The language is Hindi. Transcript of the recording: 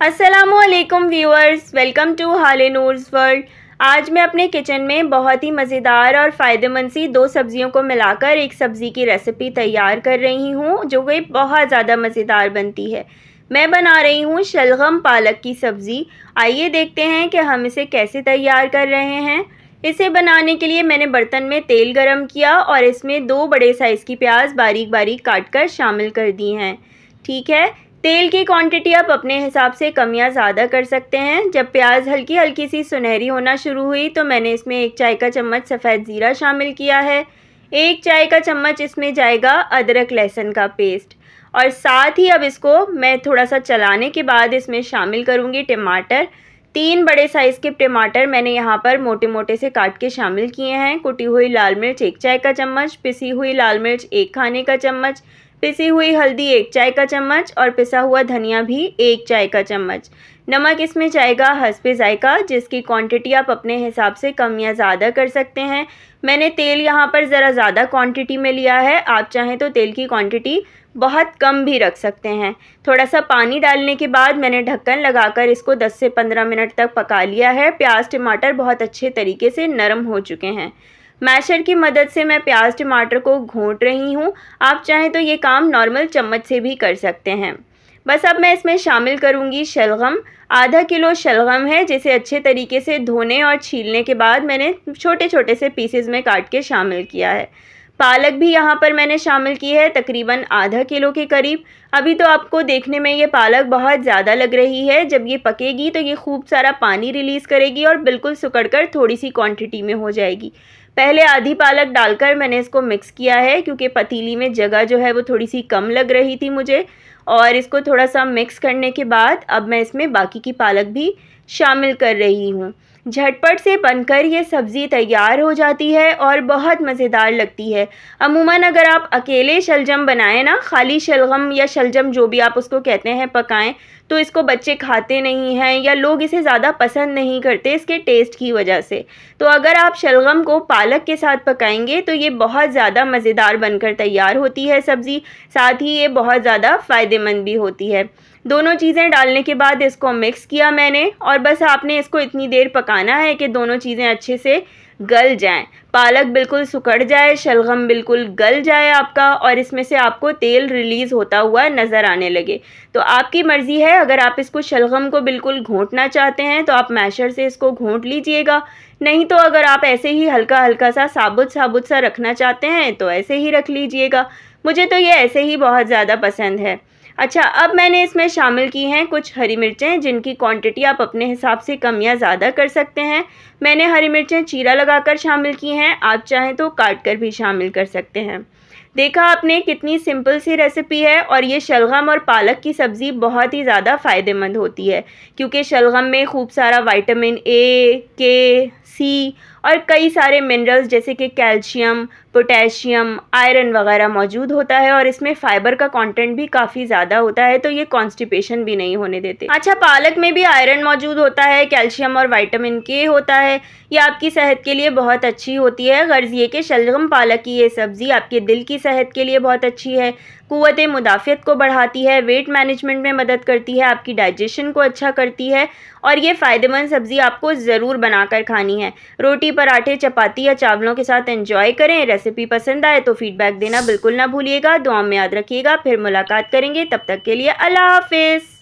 अस्सलामुअलैकुम व्यूअर्स, वेलकम टू हाले नूर्स वर्ल्ड। आज मैं अपने किचन में बहुत ही मज़ेदार और फ़ायदेमंद सी दो सब्ज़ियों को मिलाकर एक सब्ज़ी की रेसिपी तैयार कर रही हूँ, जो कि बहुत ज़्यादा मज़ेदार बनती है। मैं बना रही हूँ शलगम पालक की सब्ज़ी। आइए देखते हैं कि हम इसे कैसे तैयार कर रहे हैं। इसे बनाने के लिए मैंने बर्तन में तेल गरम किया और इसमें 2 बड़े साइज़ की प्याज बारीक बारीक काट कर शामिल कर दी हैं। ठीक है, तेल की क्वांटिटी आप अपने हिसाब से कम या ज़्यादा कर सकते हैं। जब प्याज हल्की हल्की सी सुनहरी होना शुरू हुई तो मैंने इसमें 1 चाय का चम्मच सफ़ेद ज़ीरा शामिल किया है। 1 चाय का चम्मच इसमें जाएगा अदरक लहसुन का पेस्ट, और साथ ही अब इसको मैं थोड़ा सा चलाने के बाद इसमें शामिल करूँगी टमाटर। 3 बड़े साइज़ के टमाटर मैंने यहाँ पर मोटे मोटे से काट के शामिल किए हैं। कुटी हुई लाल मिर्च 1 चाय का चम्मच, पिसी हुई लाल मिर्च 1 खाने का चम्मच, पिसी हुई हल्दी 1 चाय का चम्मच और पिसा हुआ धनिया भी 1 चाय का चम्मच। नमक इसमें जाएगा हस्बे जायका, जिसकी क्वांटिटी आप अपने हिसाब से कम या ज़्यादा कर सकते हैं। मैंने तेल यहाँ पर ज़रा ज़्यादा क्वांटिटी में लिया है, आप चाहें तो तेल की क्वांटिटी बहुत कम भी रख सकते हैं। थोड़ा सा पानी डालने के बाद मैंने ढक्कन लगाकर इसको 10 से 15 मिनट तक पका लिया है। प्याज टमाटर बहुत अच्छे तरीके से नरम हो चुके हैं। मैशर की मदद से मैं प्याज टमाटर को घोंट रही हूँ। आप चाहें तो ये काम नॉर्मल चम्मच से भी कर सकते हैं। बस अब मैं इसमें शामिल करूँगी शलगम। आधा किलो शलगम है, जिसे अच्छे तरीके से धोने और छीलने के बाद मैंने छोटे छोटे से पीसेस में काट के शामिल किया है। पालक भी यहाँ पर मैंने शामिल की है, तकरीबन आधा किलो के करीब। अभी तो आपको देखने में ये पालक बहुत ज़्यादा लग रही है, जब ये पकेगी तो ये खूब सारा पानी रिलीज़ करेगी और बिल्कुल सिकुड़कर थोड़ी सी क्वांटिटी में हो जाएगी। पहले आधी पालक डालकर मैंने इसको मिक्स किया है, क्योंकि पतीली में जगह जो है वो थोड़ी सी कम लग रही थी मुझे। और इसको थोड़ा सा मिक्स करने के बाद अब मैं इसमें बाकी की पालक भी शामिल कर रही हूँ। झटपट से बनकर ये सब्ज़ी तैयार हो जाती है और बहुत मज़ेदार लगती है। अमूमन अगर आप अकेले शलजम बनाएं ना, खाली शलगम या शलजम जो भी आप उसको कहते हैं पकाएं, तो इसको बच्चे खाते नहीं हैं या लोग इसे ज़्यादा पसंद नहीं करते इसके टेस्ट की वजह से। तो अगर आप शलगम को पालक के साथ पकाएंगे तो ये बहुत ज़्यादा मज़ेदार बनकर तैयार होती है सब्ज़ी। साथ ही ये बहुत ज़्यादा फ़ायदेमंद भी होती है। दोनों चीज़ें डालने के बाद इसको मिक्स किया मैंने, और बस आपने इसको इतनी देर पकाना है कि दोनों चीज़ें अच्छे से गल जाएं। पालक बिल्कुल सुकड़ जाए, शलगम बिल्कुल गल जाए आपका, और इसमें से आपको तेल रिलीज़ होता हुआ नज़र आने लगे। तो आपकी मर्ज़ी है, अगर आप इसको शलगम को बिल्कुल घोंटना चाहते हैं तो आप मैशर से इसको घोंट लीजिएगा। नहीं तो अगर आप ऐसे ही हल्का हल्का सा साबुत साबुत सा रखना चाहते हैं तो ऐसे ही रख लीजिएगा। मुझे तो ये ऐसे ही बहुत ज़्यादा पसंद है। अच्छा, अब मैंने इसमें शामिल की हैं कुछ हरी मिर्चें, जिनकी क्वांटिटी आप अपने हिसाब से कम या ज़्यादा कर सकते हैं। मैंने हरी मिर्चें चीरा लगाकर शामिल की हैं, आप चाहें तो काट कर भी शामिल कर सकते हैं। देखा आपने कितनी सिंपल सी रेसिपी है, और ये शलगम और पालक की सब्ज़ी बहुत ही ज़्यादा फ़ायदेमंद होती है, क्योंकि शलगम में खूब सारा विटामिन ए, के, सी और कई सारे मिनरल्स जैसे कि कैल्शियम, पोटेशियम, आयरन वगैरह मौजूद होता है, और इसमें फ़ाइबर का कंटेंट भी काफ़ी ज़्यादा होता है, तो ये कॉन्स्टिपेशन भी नहीं होने देते। अच्छा, पालक में भी आयरन मौजूद होता है, कैल्शियम और विटामिन के होता है। ये आपकी सेहत के लिए बहुत अच्छी होती है। गर्ज़ ये कि शलगम पालक की ये सब्ज़ी आपके दिल की सेहत के लिए बहुत अच्छी है, क़ुव्वत मुदाफ़ियत को बढ़ाती है, वेट मैनेजमेंट में मदद करती है, आपकी डाइजेशन को अच्छा करती है, और ये फ़ायदेमंद सब्ज़ी आपको ज़रूर बनाकर खानी है। रोटी, पराठे, चपाती या चावलों के साथ एंजॉय करें। रेसिपी पसंद आए तो फीडबैक देना बिल्कुल ना भूलिएगा। दुआ में याद रखिएगा। फिर मुलाकात करेंगे, तब तक के लिए अल्लाह हाफ़िज़।